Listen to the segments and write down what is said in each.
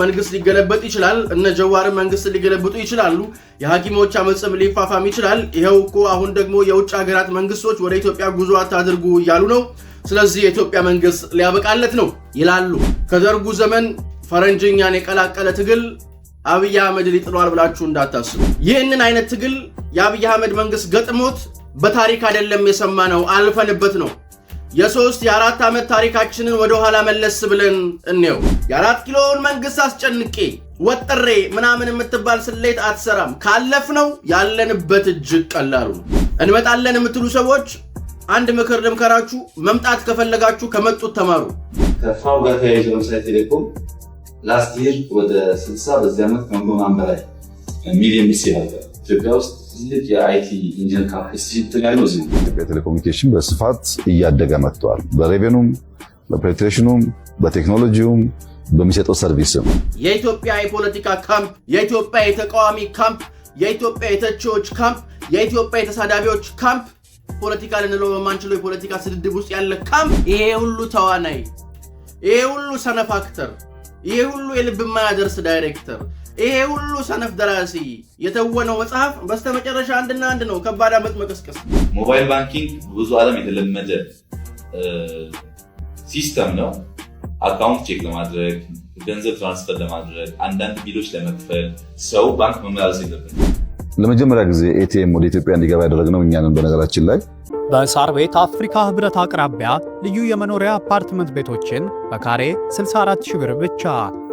መንግስት ሊገለበጥ ይችላል። እነ ጀዋር መንግስት ሊገለብጡ ይችላሉ። የሐኪሞች አመጽም ሊፋፋም ይችላል። ይሄው እኮ አሁን ደግሞ የውጭ ሀገራት መንግስቶች ወደ ኢትዮጵያ ጉዞ አታድርጉ እያሉ ነው። ስለዚህ የኢትዮጵያ መንግስት ሊያበቃለት ነው ይላሉ። ከደርጉ ዘመን ፈረንጅኛን የቀላቀለ ትግል አብይ አህመድ ሊጥሏል ብላችሁ እንዳታስቡ። ይህንን አይነት ትግል የአብይ አህመድ መንግስት ገጥሞት በታሪክ አይደለም የሰማነው፣ አልፈንበት ነው። የ3 የ4 ዓመት ታሪካችንን ወደ ኋላ መለስ ብለን እንየው። የ4 ኪሎን መንግስት አስጨንቄ ወጥሬ ምናምን የምትባል ስሌት አትሰራም። ካለፍነው ያለንበት እጅግ ቀላሉ ነው። እንመጣለን የምትሉ ሰዎች አንድ ምክር ልምከራችሁ። መምጣት ከፈለጋችሁ ከመጡት ተማሩ። ከፋው ጋር ተያይዞ ለምሳሌ ቴሌኮም ላስት ይር ወደ 60 በዚህ ዓመት ከመሆን በላይ ሚሊዮን ይሰራል። ኢትዮጵያ ውስጥ ትልቅ የአይቲ ኢንጂነር ካፓሲቲ ያለው እዚህ ኢትዮጵያ ቴሌኮሙኒኬሽን በስፋት እያደገ መጥቷል። በሬቬኑም፣ በፔኔትሬሽኑም፣ በቴክኖሎጂውም፣ በሚሰጠው ሰርቪስም የኢትዮጵያ የፖለቲካ ካምፕ፣ የኢትዮጵያ የተቃዋሚ ካምፕ፣ የኢትዮጵያ የተቺዎች ካምፕ፣ የኢትዮጵያ የተሳዳቢዎች ካምፕ፣ ፖለቲካ ልንለው በማንችለው የፖለቲካ ስድድብ ውስጥ ያለ ካምፕ። ይሄ ሁሉ ተዋናይ፣ ይሄ ሁሉ ሰነፍ አክተር፣ ይሄ ሁሉ የልብ የማያደርስ ዳይሬክተር፣ ይሄ ሁሉ ሰነፍ ደራሲ የተወነው መጽሐፍ በስተመጨረሻ አንድና አንድ ነው፣ ከባድ አመጽ መቀስቀስ። ሞባይል ባንኪንግ ብዙ ዓለም የተለመደ ሲስተም ነው። አካውንት ቼክ ለማድረግ፣ ገንዘብ ትራንስፈር ለማድረግ፣ አንዳንድ ቢሎች ለመክፈል ሰው ባንክ መመላለስ የለበትም። ለመጀመሪያ ጊዜ ኤቲኤም ወደ ኢትዮጵያ እንዲገባ ያደረግነው እኛ ነን። በነገራችን ላይ በሳር ቤት አፍሪካ ህብረት አቅራቢያ ልዩ የመኖሪያ አፓርትመንት ቤቶችን በካሬ 64,000 ብር ብቻ፣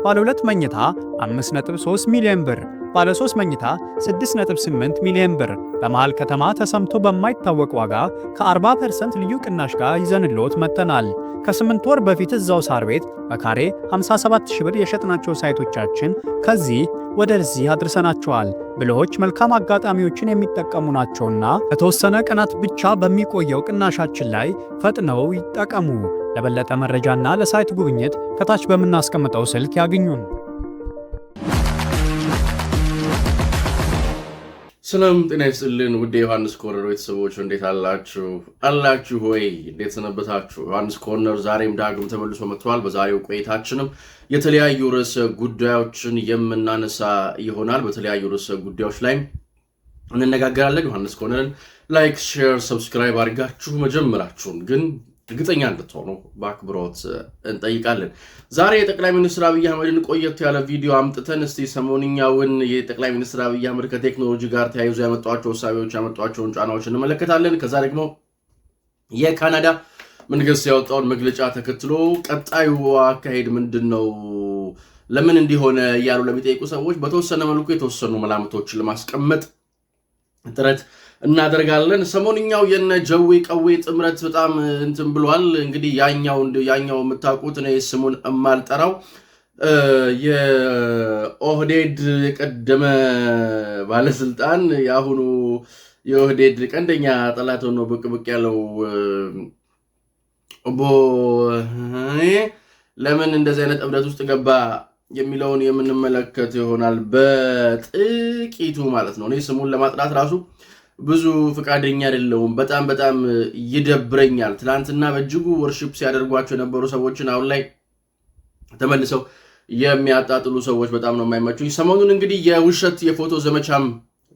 ባለ 2 መኝታ 5.3 ሚሊዮን ብር፣ ባለ 3 መኝታ 6.8 ሚሊዮን ብር በመሃል ከተማ ተሰምቶ በማይታወቅ ዋጋ ከ40% ልዩ ቅናሽ ጋር ይዘንልዎት መጥተናል። ከ8 ወር በፊት እዛው ሳር ቤት በካሬ 57,000 ብር የሸጥናቸው ሳይቶቻችን ከዚህ ወደዚህ አድርሰናቸዋል። ብልሆች መልካም አጋጣሚዎችን የሚጠቀሙ ናቸውና ለተወሰነ ቀናት ብቻ በሚቆየው ቅናሻችን ላይ ፈጥነው ይጠቀሙ። ለበለጠ መረጃና ለሳይት ጉብኝት ከታች በምናስቀምጠው ስልክ ያግኙን። ሰላም ጤና ይስጥልን ውድ ዮሐንስ ኮርነር ቤተሰቦች እንዴት አላችሁ? አላችሁ ሆይ? እንዴት ሰነበታችሁ? ዮሐንስ ኮርነር ዛሬም ዳግም ተመልሶ መጥቷል። በዛሬው ቆይታችንም የተለያዩ ርዕሰ ጉዳዮችን የምናነሳ ይሆናል። በተለያዩ ርዕሰ ጉዳዮች ላይ እንነጋገራለን። ዮሐንስ ኮርነርን ላይክ፣ ሼር፣ ሰብስክራይብ አድርጋችሁ መጀመራችሁን ግን እርግጠኛ እንድትሆኑ በአክብሮት እንጠይቃለን። ዛሬ የጠቅላይ ሚኒስትር አብይ አህመድን ቆየት ያለ ቪዲዮ አምጥተን እስቲ ሰሞንኛውን የጠቅላይ ሚኒስትር አብይ አህመድ ከቴክኖሎጂ ጋር ተያይዞ ያመጧቸው ሀሳቦች ያመጧቸውን ጫናዎች እንመለከታለን። ከዛ ደግሞ የካናዳ መንግስት ያወጣውን መግለጫ ተከትሎ ቀጣዩ አካሄድ ምንድነው፣ ለምን እንዲሆነ እያሉ ለሚጠይቁ ሰዎች በተወሰነ መልኩ የተወሰኑ መላምቶችን ለማስቀመጥ ጥረት እናደርጋለን። ሰሞንኛው የነ ጀዊ ቀዌ ጥምረት በጣም እንትን ብሏል። እንግዲህ ያኛው የምታውቁት ነው ስሙን እማልጠራው የኦህዴድ የቀደመ ባለስልጣን ያሁኑ የኦህዴድ ቀንደኛ ጠላት ሆኖ ብቅ ያለው ለምን እንደዚህ አይነት እብደት ውስጥ ገባ የሚለውን የምንመለከት ይሆናል በጥቂቱ ማለት ነው። እኔ ስሙን ለማጥራት ራሱ ብዙ ፍቃደኛ አይደለሁም። በጣም ይደብረኛል። ትናንትና በእጅጉ ወርሺፕ ሲያደርጓቸው የነበሩ ሰዎችን አሁን ላይ ተመልሰው የሚያጣጥሉ ሰዎች በጣም ነው የማይመቹኝ። ሰሞኑን እንግዲህ የውሸት የፎቶ ዘመቻም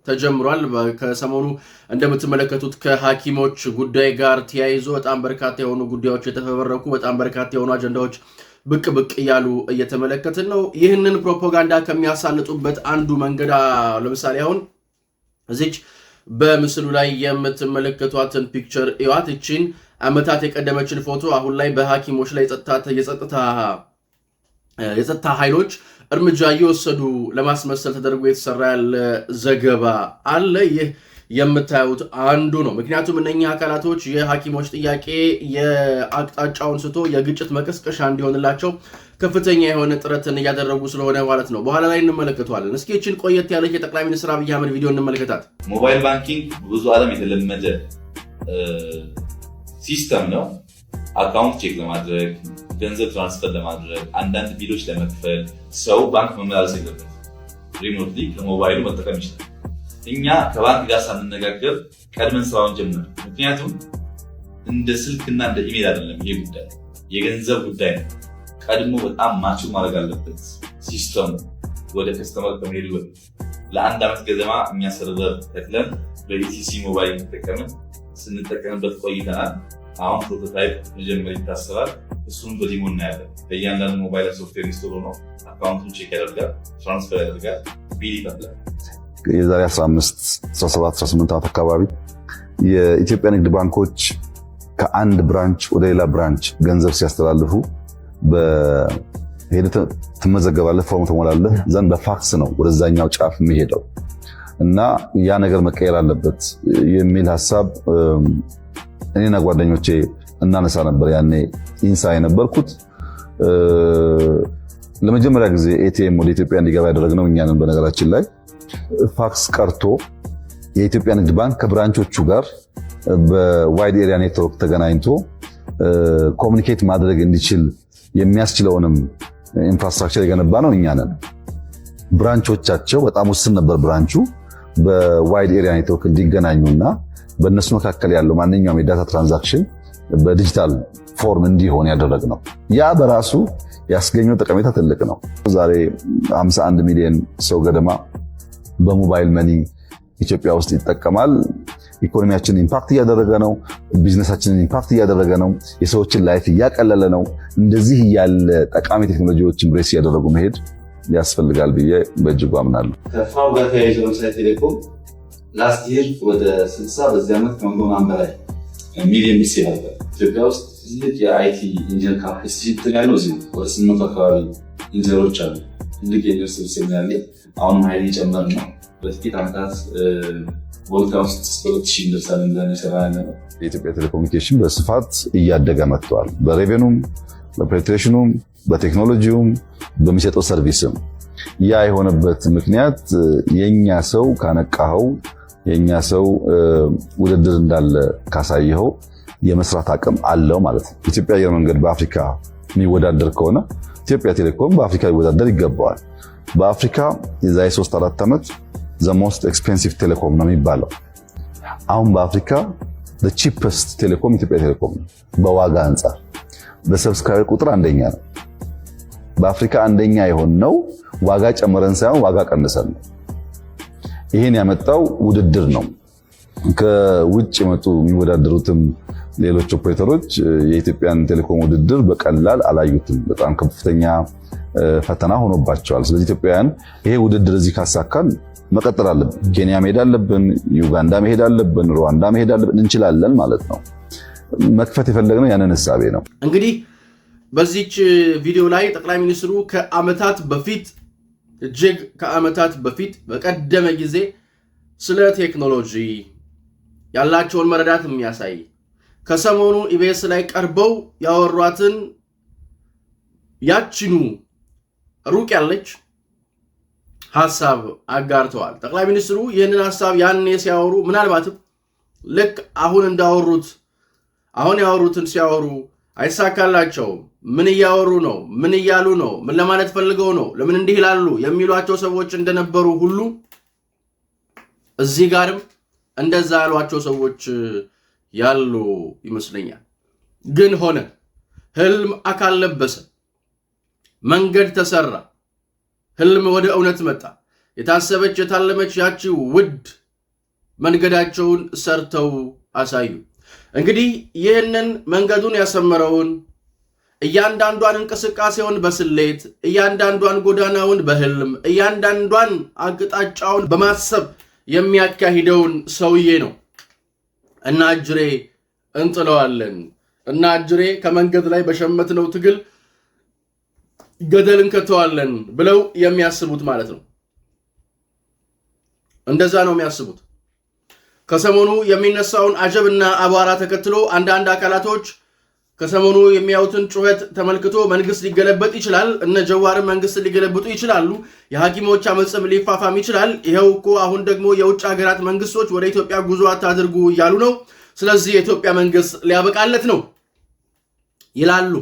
ተጀምሯል። ከሰሞኑ እንደምትመለከቱት ከሐኪሞች ጉዳይ ጋር ተያይዞ በጣም በርካታ የሆኑ ጉዳዮች የተፈበረኩ በጣም በርካታ የሆኑ አጀንዳዎች ብቅ እያሉ እየተመለከትን ነው። ይህንን ፕሮፓጋንዳ ከሚያሳልጡበት አንዱ መንገድ ለምሳሌ አሁን እዚች በምስሉ ላይ የምትመለከቷትን ፒክቸር እዩት። እቺን አመታት የቀደመችን ፎቶ አሁን ላይ በሐኪሞች ላይ የጸጥታ ኃይሎች እርምጃ እየወሰዱ ለማስመሰል ተደርጎ የተሰራ ያለ ዘገባ አለ። ይህ የምታዩት አንዱ ነው። ምክንያቱም እነኚህ አካላቶች የሐኪሞች ጥያቄ የአቅጣጫውን ስቶ የግጭት መቀስቀሻ እንዲሆንላቸው ከፍተኛ የሆነ ጥረትን እያደረጉ ስለሆነ ማለት ነው። በኋላ ላይ እንመለከተዋለን። እስኪ እችን ቆየት ያለች የጠቅላይ ሚኒስትር አብይ አህመድ ቪዲዮ እንመለከታት። ሞባይል ባንኪንግ ብዙ ዓለም የተለመደ ሲስተም ነው። አካውንት ቼክ ለማድረግ፣ ገንዘብ ትራንስፈር ለማድረግ፣ አንዳንድ ቢሎች ለመክፈል ሰው ባንክ መመላለስ የለበትም። ሪሞትሊ ከሞባይሉ መጠቀም ይችላል። እኛ ከባንክ ጋር ሳንነጋገር ቀድመን ስራውን ጀምር። ምክንያቱም እንደ ስልክና እንደ ኢሜል አይደለም። ይሄ ጉዳይ የገንዘብ ጉዳይ ነው። ቀድሞ በጣም ማቹ ማድረግ አለበት። ሲስተሙ ወደ ከስተመር ከመሄዱ በፊት ለአንድ ዓመት ገደማ እኛ ሰርቨር ተክለን በኢቲሲ ሞባይል ስንጠቀምበት ቆይተናል። አሁን ፕሮቶታይፕ መጀመር ይታሰባል። እሱም በዲሞ እናያለን። በእያንዳንዱ ሞባይል ሶፍትዌር ኢንስቶል ሆኖ አካውንቱን ቼክ ያደርጋል፣ ትራንስፈር ያደርጋል፣ ቢል ይከፍላል። የዛሬ 15 17 18 ዓመት አካባቢ የኢትዮጵያ ንግድ ባንኮች ከአንድ ብራንች ወደ ሌላ ብራንች ገንዘብ ሲያስተላልፉ በሄደ ትመዘገባለህ፣ ፎርም ትሞላለህ፣ ዘንድ በፋክስ ነው ወደዛኛው ጫፍ የሚሄደው እና ያ ነገር መቀየር አለበት የሚል ሐሳብ እኔና ጓደኞቼ እናነሳ ነበር። ያኔ ኢንሳ የነበርኩት ለመጀመሪያ ጊዜ ኤቲኤም ወደ ኢትዮጵያ እንዲገባ ያደረግነው እኛ ነን። በነገራችን ላይ ፋክስ ቀርቶ የኢትዮጵያ ንግድ ባንክ ከብራንቾቹ ጋር በዋይድ ኤሪያ ኔትወርክ ተገናኝቶ ኮሙኒኬት ማድረግ እንዲችል የሚያስችለውንም ኢንፍራስትራክቸር የገነባ ነው እኛ ነን። ብራንቾቻቸው በጣም ውስን ነበር። ብራንቹ በዋይድ ኤሪያ ኔትወርክ እንዲገናኙና በእነሱ መካከል ያለው ማንኛውም የዳታ ትራንዛክሽን በዲጂታል ፎርም እንዲሆን ያደረግነው ያ በራሱ ያስገኘው ጠቀሜታ ትልቅ ነው። ዛሬ 51 ሚሊዮን ሰው ገደማ በሞባይል መኒ ኢትዮጵያ ውስጥ ይጠቀማል። ኢኮኖሚያችንን ኢምፓክት እያደረገ ነው። ቢዝነሳችንን ኢምፓክት እያደረገ ነው። የሰዎችን ላይፍ እያቀለለ ነው። እንደዚህ ያለ ጠቃሚ ቴክኖሎጂዎችን ብሬስ እያደረጉ መሄድ ያስፈልጋል ብዬ በእጅጉ አምናለሁ። ከፋው ጋር ተያይዞ ለምሳሌ ቴሌኮም ላስት ይር ወደ 60 በዚህ ዓመት ከመንጎናም በላይ ሚሊዮን ሚስ ነበር። ኢትዮጵያ ውስጥ ትልቅ የአይቲ ኢንጂነር ካፓሲቲ ያለው እዚህ ወደ 800 አካባቢ ኢንጂነሮች አሉ። ትልቅ የዩኒቨርሲቲ ስብስብ ያለ አሁን ኃይል እየጨመረ ነው። በጥቂት ዓመታት ወልታ ውስጥ 2000 እንደርሳለን ብለን የሰራን ነው። የኢትዮጵያ ቴሌኮሙኒኬሽን በስፋት እያደገ መጥቷል። በሬቬኑም፣ በፔኔትሬሽኑም፣ በቴክኖሎጂውም፣ በሚሰጠው ሰርቪስም። ያ የሆነበት ምክንያት የኛ ሰው ካነቃኸው፣ የኛ ሰው ውድድር እንዳለ ካሳየኸው የመስራት አቅም አለው ማለት ነው። ኢትዮጵያ አየር መንገድ በአፍሪካ የሚወዳደር ከሆነ ኢትዮጵያ ቴሌኮም በአፍሪካ ሊወዳደር ይገባዋል። በአፍሪካ የዛሬ 3-4 ዓመት the most expensive ቴሌኮም ነው የሚባለው። አሁን በአፍሪካ the cheapest ቴሌኮም ኢትዮጵያ ቴሌኮም ነው። በዋጋ አንጻር በሰብስክራይበር ቁጥር አንደኛ ነው። በአፍሪካ አንደኛ የሆነው ዋጋ ጨምረን ሳይሆን ዋጋ ቀንሰን ነው። ይሄን ያመጣው ውድድር ነው። ከውጭ የመጡ የሚወዳደሩትም ሌሎች ኦፕሬተሮች የኢትዮጵያን ቴሌኮም ውድድር በቀላል አላዩትም። በጣም ከፍተኛ ፈተና ሆኖባቸዋል። ስለዚህ ኢትዮጵያውያን ይሄ ውድድር እዚህ ካሳካን መቀጠል አለብን። ኬንያ መሄድ አለብን፣ ዩጋንዳ መሄድ አለብን፣ ሩዋንዳ መሄድ አለብን። እንችላለን ማለት ነው። መክፈት የፈለግነው ያንን ህሳቤ ነው። እንግዲህ በዚች ቪዲዮ ላይ ጠቅላይ ሚኒስትሩ ከዓመታት በፊት እጅግ ከዓመታት በፊት በቀደመ ጊዜ ስለ ቴክኖሎጂ ያላቸውን መረዳት የሚያሳይ ከሰሞኑ ኢቢኤስ ላይ ቀርበው ያወሯትን ያችኑ ሩቅ ያለች ሐሳብ አጋርተዋል። ጠቅላይ ሚኒስትሩ ይህንን ሐሳብ ያኔ ሲያወሩ ምናልባትም ልክ አሁን እንዳወሩት አሁን ያወሩትን ሲያወሩ አይሳካላቸውም። ምን እያወሩ ነው? ምን እያሉ ነው? ምን ለማለት ፈልገው ነው? ለምን እንዲህ ይላሉ? የሚሏቸው ሰዎች እንደነበሩ ሁሉ እዚህ ጋርም እንደዛ ያሏቸው ሰዎች ያሉ ይመስለኛል። ግን ሆነ፣ ህልም አካል ለበሰ፣ መንገድ ተሰራ፣ ህልም ወደ እውነት መጣ። የታሰበች የታለመች ያቺ ውድ መንገዳቸውን ሰርተው አሳዩ። እንግዲህ ይህንን መንገዱን ያሰመረውን እያንዳንዷን እንቅስቃሴውን በስሌት እያንዳንዷን ጎዳናውን በህልም እያንዳንዷን አቅጣጫውን በማሰብ የሚያካሂደውን ሰውዬ ነው እና እጅሬ እንጥለዋለን እና እጅሬ ከመንገድ ላይ በሸመትነው ትግል ገደል እንከተዋለን ብለው የሚያስቡት ማለት ነው። እንደዛ ነው የሚያስቡት። ከሰሞኑ የሚነሳውን አጀብና አቧራ ተከትሎ አንዳንድ አካላቶች ከሰሞኑ የሚያዩትን ጩኸት ተመልክቶ መንግስት ሊገለበጥ ይችላል፣ እነ ጀዋርም መንግስት ሊገለብጡ ይችላሉ፣ የሐኪሞች አመፅም ሊፋፋም ይችላል፣ ይሄው እኮ አሁን ደግሞ የውጭ ሀገራት መንግስቶች ወደ ኢትዮጵያ ጉዞ አታድርጉ እያሉ ነው፣ ስለዚህ የኢትዮጵያ መንግስት ሊያበቃለት ነው ይላሉ።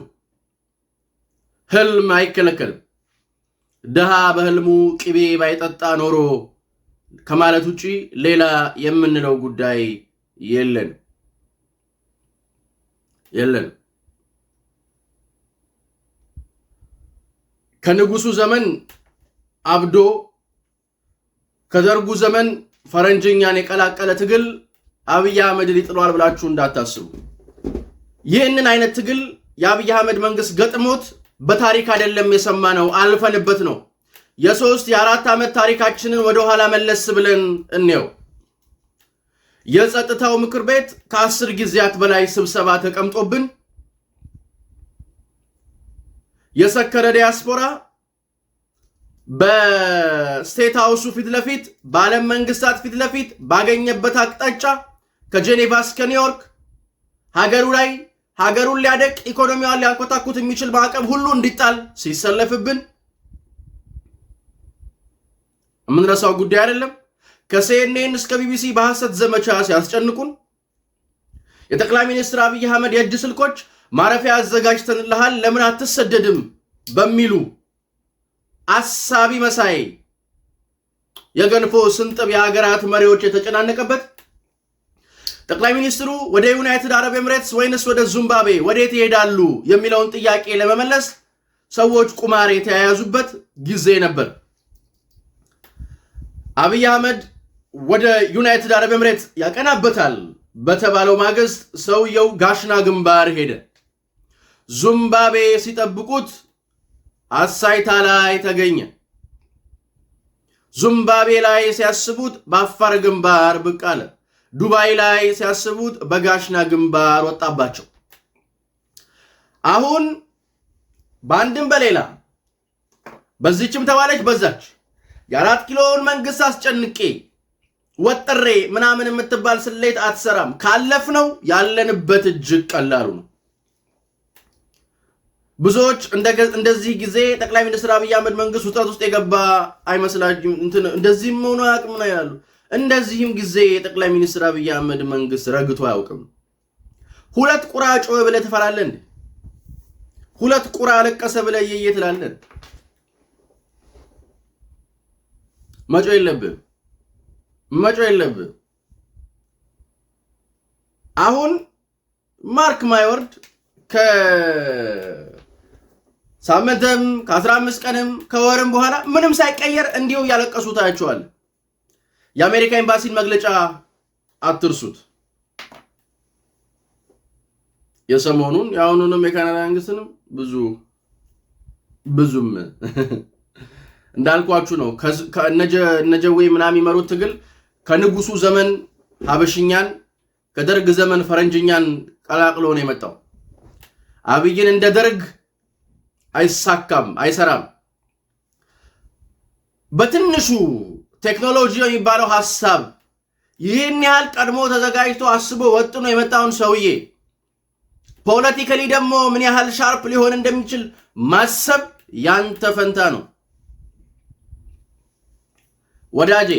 ህልም አይከለከልም። ድሃ በህልሙ ቅቤ ባይጠጣ ኖሮ ከማለት ውጪ ሌላ የምንለው ጉዳይ የለን። ከንጉሱ ዘመን አብዶ ከደርጉ ዘመን ፈረንጅኛን የቀላቀለ ትግል አብይ አህመድ ሊጥሏል ብላችሁ እንዳታስቡ። ይህንን አይነት ትግል የአብይ አህመድ መንግስት ገጥሞት በታሪክ አይደለም የሰማነው፣ አልፈንበት ነው። የ3 የ4 ዓመት ታሪካችንን ወደ ኋላ መለስ ብለን እንየው። የጸጥታው ምክር ቤት ከ10 ጊዜያት በላይ ስብሰባ ተቀምጦብን የሰከረ ዲያስፖራ በስቴት ሃውሱ ፊት ለፊት በዓለም መንግስታት ፊት ለፊት ባገኘበት አቅጣጫ ከጄኔቫ እስከ ኒውዮርክ ሀገሩን ሊያደቅ ኢኮኖሚዋን ሊያንኮታኩት የሚችል ማዕቀብ ሁሉ እንዲጣል ሲሰለፍብን የምንረሳው ጉዳይ አይደለም። ከሲኤንኤን እስከ ቢቢሲ በሐሰት ዘመቻ ሲያስጨንቁን የጠቅላይ ሚኒስትር አብይ አህመድ የእጅ ስልኮች ማረፊያ አዘጋጅተንልሃል ለምን አትሰደድም በሚሉ አሳቢ መሳይ የገንፎ ስንጥብ የሀገራት መሪዎች የተጨናነቀበት ጠቅላይ ሚኒስትሩ ወደ ዩናይትድ አረብ ኤምሬትስ ወይንስ ወደ ዚምባብዌ ወዴት ይሄዳሉ የሚለውን ጥያቄ ለመመለስ ሰዎች ቁማር የተያያዙበት ጊዜ ነበር። አብይ አህመድ ወደ ዩናይትድ አረብ ኤምሬትስ ያቀናበታል በተባለው ማግስት ሰውየው ጋሽና ግንባር ሄደ። ዚምባብዌ ሲጠብቁት አሳይታ ላይ ተገኘ። ዚምባብዌ ላይ ሲያስቡት በአፋር ግንባር ብቅ አለ። ዱባይ ላይ ሲያስቡት በጋሽና ግንባር ወጣባቸው። አሁን በአንድም በሌላ በዚህችም ተባለች በዛች የ4 ኪሎን መንግስት አስጨንቄ ወጥሬ ምናምን የምትባል ስሌት አትሰራም። ካለፍነው ያለንበት እጅግ ቀላሉ ነው። ብዙዎች እንደዚህ ጊዜ ጠቅላይ ሚኒስትር አብይ አህመድ መንግስት ውጥረት ውስጥ የገባ አይመስላችሁም? እንደዚህም ሆኖ አያውቅም ነው ያሉ። እንደዚህም ጊዜ የጠቅላይ ሚኒስትር አብይ አህመድ መንግስት ረግቶ አያውቅም። 2 ቁራ ጮኸ ብለህ ትፈራለህ እንዴ? 2 ቁራ አለቀሰ ብለህ እየየ ትላለህ? መጮህ የለብህ። አሁን ማርክ ማይወርድ ከሳምንትም ከ15 ቀንም ከወርም በኋላ ምንም ሳይቀየር እንዲሁ ያለቀሱ ታያቸዋል። የአሜሪካ ኤምባሲን መግለጫ አትርሱት። የሰሞኑን የአሁኑንም የካናዳ መንግስትንም ብዙም እንዳልኳችሁ ነው። ከነጀዌ ምናምን የሚመሩት ትግል ከንጉሱ ዘመን ሀበሽኛን ከደርግ ዘመን ፈረንጅኛን ቀላቅሎ ነው የመጣው። አብይን እንደ ደርግ አይሳካም፣ አይሰራም። በትንሹ ቴክኖሎጂ የሚባለው ሐሳብ ይህን ያህል ቀድሞ ተዘጋጅቶ አስቦ ወጥኖ የመጣውን ሰውዬ ፖለቲካሊ ደግሞ ምን ያህል ሻርፕ ሊሆን እንደሚችል ማሰብ ያንተ ፈንታ ነው ወዳጄ።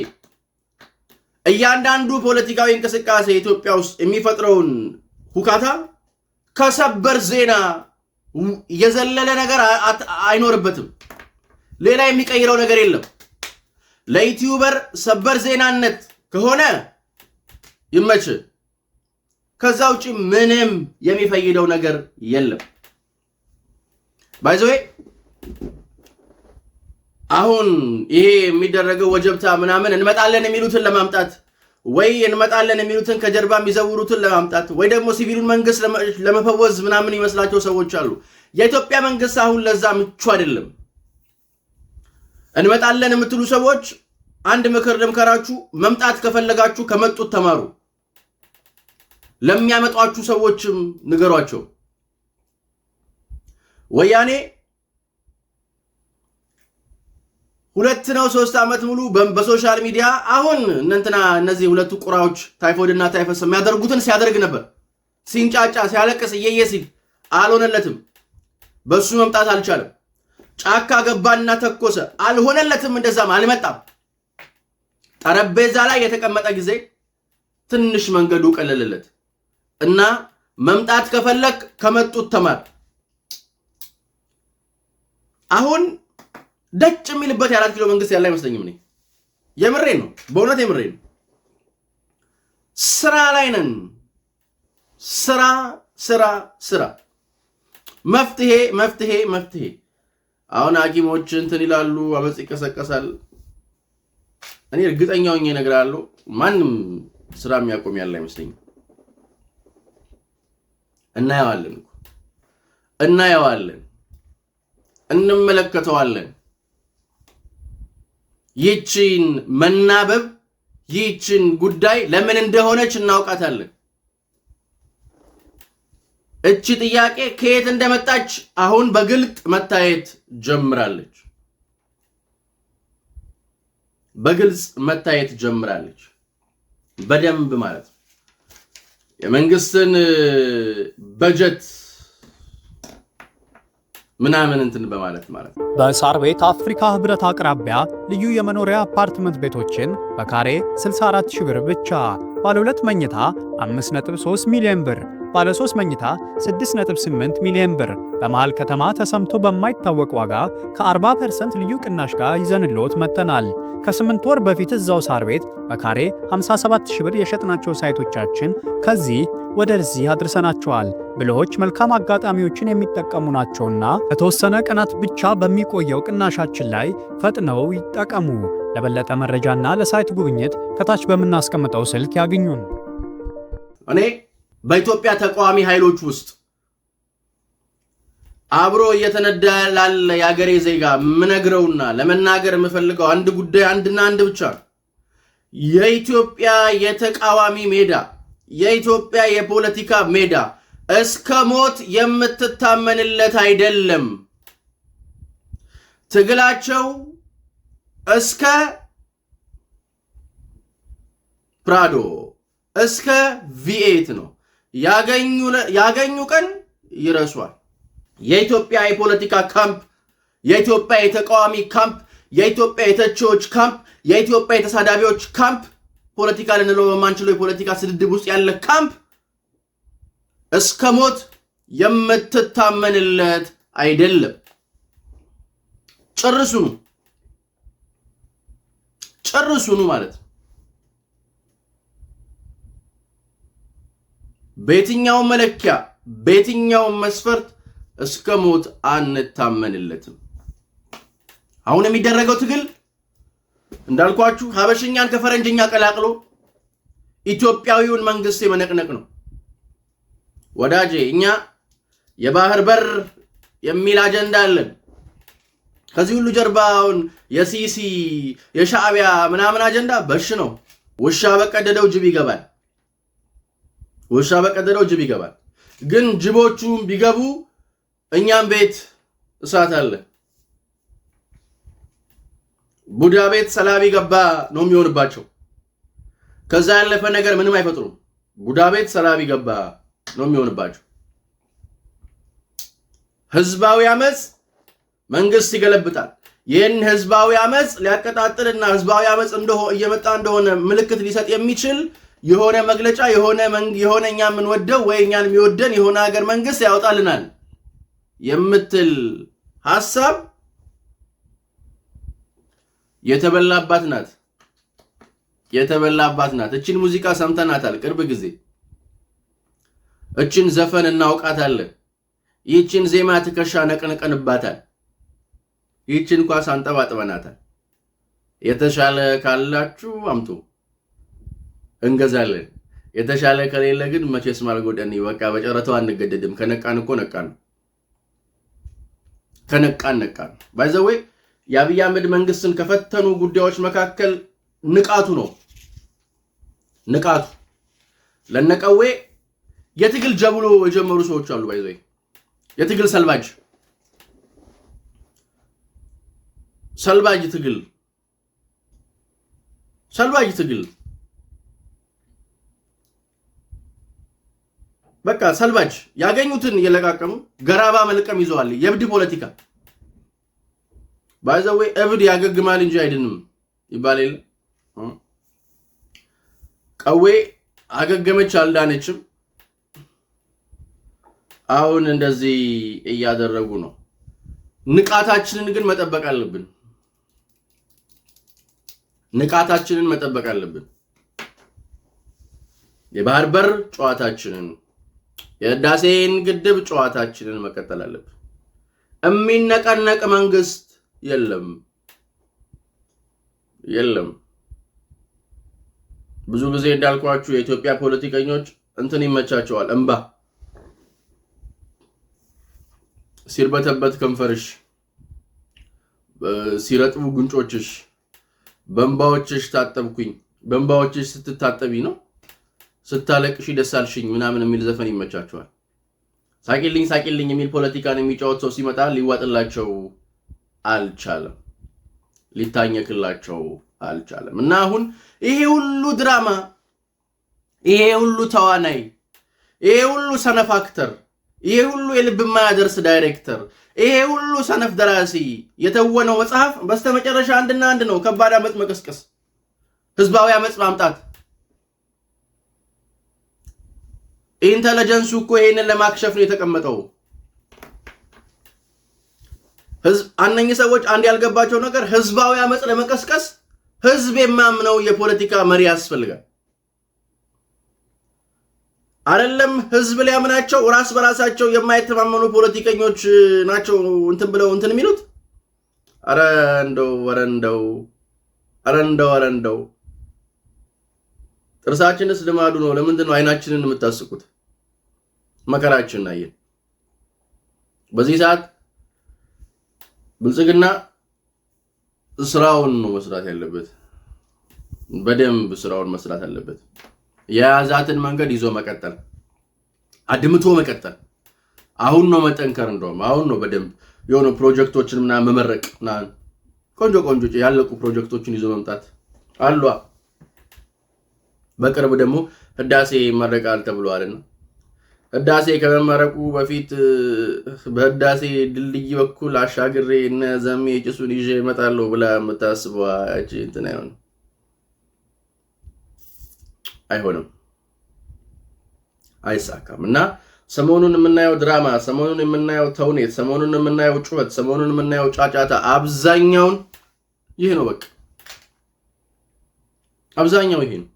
እያንዳንዱ ፖለቲካዊ እንቅስቃሴ ኢትዮጵያ ውስጥ የሚፈጥረውን ሁካታ ከሰበር ዜና የዘለለ ነገር አይኖርበትም። ሌላ የሚቀይረው ነገር የለም። ለዩቲዩበር ሰበር ዜናነት ከሆነ ይመች፣ ከዛ ውጪ ምንም የሚፈይደው ነገር የለም። ባይዘዌ አሁን ይሄ የሚደረገው ወጀብታ ምናምን እንመጣለን የሚሉትን ለማምጣት ወይ እንመጣለን የሚሉትን ከጀርባ የሚዘውሩትን ለማምጣት ወይ ደግሞ ሲቪሉን መንግስት ለመፈወዝ ምናምን ይመስላቸው ሰዎች አሉ። የኢትዮጵያ መንግስት አሁን ለዛ ምቹ አይደለም። እንመጣለን የምትሉ ሰዎች አንድ ምክር ልምከራችሁ፣ መምጣት ከፈለጋችሁ ከመጡት ተማሩ። ለሚያመጧችሁ ሰዎችም ንገሯቸው። ወያኔ 2 ነው 3 ዓመት ሙሉ በሶሻል ሚዲያ አሁን እነዚህ ሁለቱ ቁራዎች ታይፎይድ እና ታይፈስ የሚያደርጉትን ሲያደርግ ነበር። ሲንጫጫ ሲያለቅስ እየየ ሲል አልሆነለትም። በሱ መምጣት አልቻለም። ጫካ ገባና ተኮሰ፣ አልሆነለትም። እንደዛም አልመጣም። ጠረጴዛ ላይ የተቀመጠ ጊዜ ትንሽ መንገዱ ቀለለለት እና መምጣት ከፈለክ ከመጡት ተማር። አሁን ደጭ የሚልበት የ4 ኪሎ መንግስት ያለ አይመስለኝም። እኔ የምሬን ነው፣ በእውነት የምሬን ነው። ስራ ላይ ነን። ስራ መፍትሄ። አሁን ሐኪሞች እንትን ይላሉ፣ አመጽ ይቀሰቀሳል። እኔ እርግጠኛው ነኝ እነግራለሁ፣ ማንም ስራ የሚያቆም ያለ አይመስለኝም። እናየዋለን፣ እንመለከተዋለን። ይህችን መናበብ ይህችን ጉዳይ ለምን እንደሆነች እናውቃታለን። እቺ ጥያቄ ከየት እንደመጣች አሁን በግልጥ መታየት ጀምራለች። በደንብ ማለት ነው። የመንግስትን በጀት ምናምን እንትን በማለት ማለት ነው። በሳር ቤት አፍሪካ ህብረት አቅራቢያ ልዩ የመኖሪያ አፓርትመንት ቤቶችን በካሬ 64,000 ብር ብቻ፣ ባለ 2 መኝታ 5.3 ሚሊዮን ብር፣ ባለ 3 መኝታ 6.8 ሚሊዮን ብር በመሃል ከተማ ተሰምቶ በማይታወቅ ዋጋ ከ40% ልዩ ቅናሽ ጋር ይዘንልዎት መጥተናል። ከ8 ወር በፊት እዛው ሳር ቤት በካሬ 57,000 ብር የሸጥናቸው ሳይቶቻችን ከዚህ ወደዚህ አድርሰናቸዋል። ብልሆች መልካም አጋጣሚዎችን የሚጠቀሙ ናቸውና ለተወሰነ ቀናት ብቻ በሚቆየው ቅናሻችን ላይ ፈጥነው ይጠቀሙ። ለበለጠ መረጃና ለሳይት ጉብኝት ከታች በምናስቀምጠው ስልክ ያግኙን። እኔ በኢትዮጵያ ተቃዋሚ ኃይሎች ውስጥ አብሮ እየተነዳ ላለ የአገሬ ዜጋ ምነግረውና ለመናገር የምፈልገው አንድ ጉዳይ አንድና አንድ ብቻ ነው። የኢትዮጵያ የተቃዋሚ ሜዳ፣ የኢትዮጵያ የፖለቲካ ሜዳ እስከ ሞት የምትታመንለት አይደለም። ትግላቸው እስከ ፕራዶ እስከ ቪኤት ነው። ያገኙ ቀን ይረሷል። የኢትዮጵያ የፖለቲካ ካምፕ፣ የኢትዮጵያ የተቃዋሚ ካምፕ፣ የኢትዮጵያ የተቺዎች ካምፕ፣ የኢትዮጵያ የተሳዳቢዎች ካምፕ፣ ፖለቲካ ልንለው በማንችለው የፖለቲካ ስድድብ ውስጥ ያለ ካምፕ እስከ ሞት የምትታመንለት አይደለም። ጨርሱኑ ማለት በየትኛው መለኪያ በየትኛው መስፈርት እስከ ሞት አንታመንለትም። አሁን የሚደረገው ትግል እንዳልኳችሁ ሀበሽኛን ከፈረንጅኛ ቀላቅሎ ኢትዮጵያዊውን መንግስት የመነቅነቅ ነው። ወዳጄ እኛ የባህር በር የሚል አጀንዳ አለን። ከዚህ ሁሉ ጀርባውን የሲሲ የሻዕቢያ ምናምን አጀንዳ በሽ ነው። ውሻ በቀደደው ጅብ ይገባል። ግን ጅቦቹም ቢገቡ እኛም ቤት እሳት አለ። ቡዳ ቤት ሰላቢ ገባ ነው የሚሆንባቸው። ከዛ ያለፈ ነገር ምንም አይፈጥሩም። ቡዳ ቤት ሰላቢ ገባ ነው የሚሆንባቸው። ህዝባዊ አመጽ መንግስት ይገለብጣል። ይህን ህዝባዊ አመጽ ሊያቀጣጥልና ህዝባዊ አመጽ እየመጣ እንደሆነ ምልክት ሊሰጥ የሚችል የሆነ መግለጫ የሆነ እኛ የምንወደው ወይ እኛን የሚወደን የሆነ ሀገር መንግስት ያወጣልናል የምትል ሐሳብ የተበላባት ናት። እቺን ሙዚቃ ሰምተናታል ቅርብ ጊዜ። እቺን ዘፈን እናውቃታለን። ይህችን ዜማ ትከሻ ነቀንቀንባታል። ይህችን ኳስ አንጠባጥበናታል። የተሻለ ካላችሁ አምጡ እንገዛለን። የተሻለ ከሌለ ግን መቼስ ማልጎደን በቃ በጨረታው አንገደድም። ከነቃን እኮ ነቃን። ባይ ዘ ዌይ የአብይ አህመድ መንግስትን ከፈተኑ ጉዳዮች መካከል ንቃቱ ነው። ለነቀዌ የትግል ጀብሎ የጀመሩ ሰዎች አሉ። ባይ ዘ ዌይ የትግል ሰልባጅ ትግል በቃ ሰልባጅ ያገኙትን እየለቃቀሙ ገራባ መልቀም ይዘዋል። የእብድ ፖለቲካ ባይ ዘ ዌይ እብድ ያገግማል እንጂ አይድንም ይባላል። ቀዌ አገገመች አልዳነችም። አሁን እንደዚህ እያደረጉ ነው። ንቃታችንን ግን መጠበቅ አለብን። የባህር በር ጨዋታችንን፣ የህዳሴን ግድብ ጨዋታችንን መቀጠል አለብን። የሚነቀነቅ መንግስት የለም። ብዙ ጊዜ እንዳልኳችሁ የኢትዮጵያ ፖለቲከኞች እንትን ይመቻቸዋል። እንባ ሲርበተበት ከንፈርሽ፣ ሲረጥቡ ጉንጮችሽ፣ በእንባዎችሽ ታጠብኩኝ፣ በእንባዎችሽ ስትታጠቢ ነው ስታለቅሽ ደሳልሽኝ ምናምን የሚል ዘፈን ይመቻቸዋል። ሳቂልኝ የሚል ፖለቲካን የሚጫወት ሰው ሲመጣ ሊዋጥላቸው አልቻለም፣ ሊታኘክላቸው አልቻለም። እና አሁን ይሄ ሁሉ ድራማ፣ ይሄ ሁሉ ተዋናይ፣ ይሄ ሁሉ ሰነፍ አክተር፣ ይሄ ሁሉ የልብ የማያደርስ ዳይሬክተር፣ ይሄ ሁሉ ሰነፍ ደራሲ የተወነው መጽሐፍ በስተመጨረሻ አንድና አንድ ነው። ከባድ አመጽ መቀስቀስ፣ ህዝባዊ አመጽ ማምጣት። ኢንተለጀንሱ እኮ ይሄንን ለማክሸፍ ነው የተቀመጠው። እነኚህ ሰዎች አንድ ያልገባቸው ነገር ህዝባዊ አመጽ ለመቀስቀስ ህዝብ የማምነው የፖለቲካ መሪ ያስፈልጋል። አይደለም ህዝብ ሊያምናቸው ራስ በራሳቸው የማይተማመኑ ፖለቲከኞች ናቸው እንትን ብለው እንትን የሚሉት። ኧረ እንደው ጥርሳችንስ ልማዱ ነው። ለምንድን ነው አይናችንን የምታስቁት? መከራችን አየን። በዚህ ሰዓት ብልጽግና ስራውን ነው መስራት ያለበት። በደንብ ስራውን መስራት አለበት። የያዛትን መንገድ ይዞ መቀጠል፣ አድምቶ መቀጠል። አሁን ነው መጠንከር። እንደውም አሁን ነው በደንብ የሆኑ ፕሮጀክቶችን ምናምን መመረቅ፣ ቆንጆ ያለቁ ፕሮጀክቶችን ይዞ መምጣት አሏ። በቅርብ ደግሞ ህዳሴ ይመረቃል ተብሏልና ህዳሴ ከመመረቁ በፊት በህዳሴ ድልድይ በኩል አሻግሬ እነ ዘሜ ጭሱን ይዤ እመጣለሁ ብላ የምታስበው እቺ እንትን አይሆንም፣ አይሳካም። እና ሰሞኑን የምናየው ድራማ፣ ሰሞኑን የምናየው ተውኔት፣ ሰሞኑን የምናየው ጩኸት፣ ሰሞኑን የምናየው ጫጫታ አብዛኛውን ይህ ነው። በቃ አብዛኛው ይሄ ነው።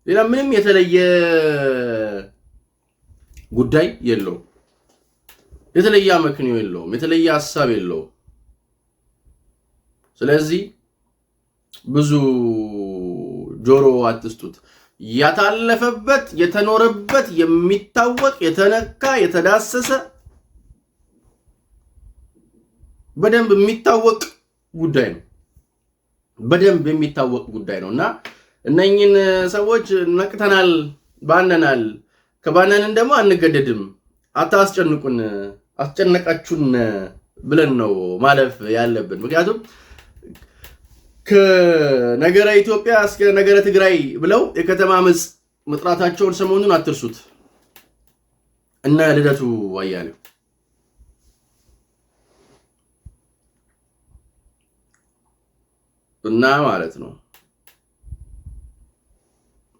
ሌላ ምንም የተለየ ጉዳይ የለውም። የተለየ አመክንዮ የለውም። የተለየ ሐሳብ የለውም። ስለዚህ ብዙ ጆሮ አትስጡት። ያታለፈበት የተኖረበት የሚታወቅ የተነካ የተዳሰሰ በደንብ የሚታወቅ ጉዳይ ነው። በደንብ የሚታወቅ ጉዳይ ነውና እነኝን ሰዎች ነቅተናል፣ ባነናል፣ ከባነንን ደግሞ አንገደድም፣ አታስጨንቁን፣ አስጨነቃችሁን ብለን ነው ማለፍ ያለብን። ምክንያቱም ከነገረ ኢትዮጵያ እስከ ነገረ ትግራይ ብለው የከተማ አመጽ መጥራታቸውን ሰሞኑን አትርሱት። እነ ልደቱ አያሌው እና ማለት ነው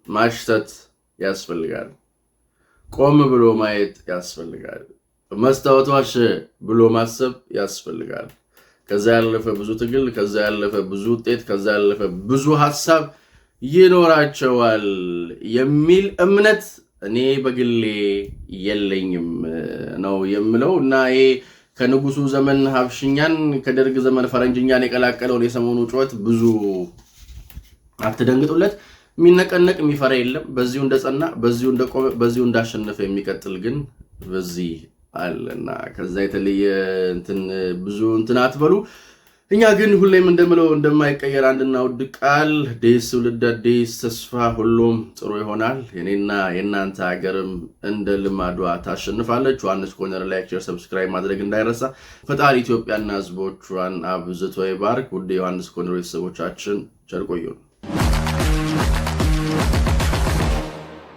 ማሽተት ያስፈልጋል። ቆም ብሎ ማየት ያስፈልጋል። መስታወቷሽ ብሎ ማሰብ ያስፈልጋል። ከዛ ያለፈ ብዙ ትግል፣ ከዛ ያለፈ ብዙ ውጤት፣ ከዛ ያለፈ ብዙ ሐሳብ ይኖራቸዋል የሚል እምነት እኔ በግሌ የለኝም ነው የምለው። እና ይሄ ከንጉሱ ዘመን ሀብሽኛን ከደርግ ዘመን ፈረንጅኛን የቀላቀለውን የሰሞኑ ጩኸት ብዙ አትደንግጡለት። የሚነቀነቅ የሚፈራ የለም። በዚሁ እንደጸና፣ በዚሁ እንደቆመ፣ በዚሁ እንዳሸነፈ የሚቀጥል ግን በዚህ አለና ከዛ የተለየ ብዙ አትበሉ። እኛ ግን ሁሌም እንደምለው እንደማይቀየር አንድና ውድ ቃል አዲስ ትውልድ፣ አዲስ ተስፋ፣ ሁሉም ጥሩ ይሆናል። የኔና የእናንተ ሀገርም እንደ ልማዷ ታሸንፋለች። ዮሐንስ ኮርነር ላይክ፣ ሼር፣ ሰብስክራይብ ማድረግ እንዳይረሳ። ፈጣሪ ኢትዮጵያና ሕዝቦቿን አብዝቶ ይባርክ። ውድ ዮሐንስ ኮርነር ቤተሰቦቻችን ቸር ቆዩን።